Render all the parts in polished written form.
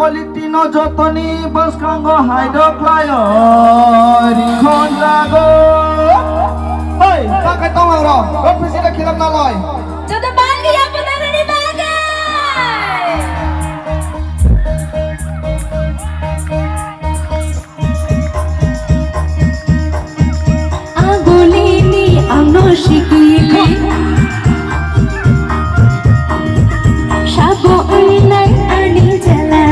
Quality no jotoni bus kango hydrochloride konjago. Oi, pakai tong ro. Ofisi dah kilam naloi. Jodoh bagi yang benar di bagai. Agulini amno shikili. Shabo unai ani jala.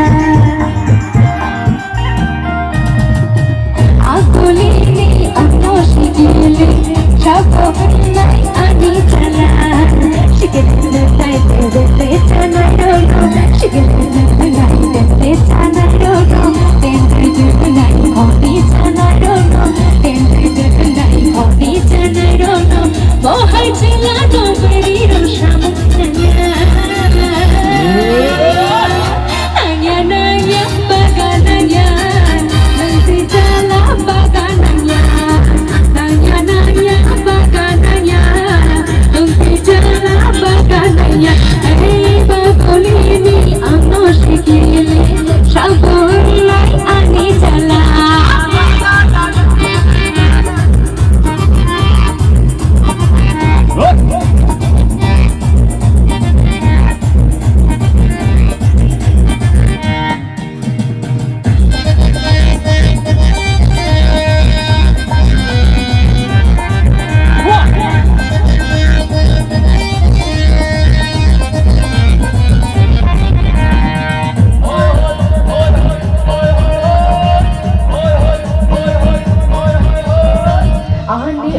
Agulini amno shikili. Shabo unai ani jala. Shikili tai te chana rono. Shikili tai chana rono. Tendri nai honi chana rono. Tendri nai honi chana rono. Mohai chila no beri roshamu nanya. Nanya nanya bagananya. Nanti jala bagananya. Nanya nanya bagananya. Nanti jala bagananya. Hey bagolini ano shikili. Shabulai ani jala. Ani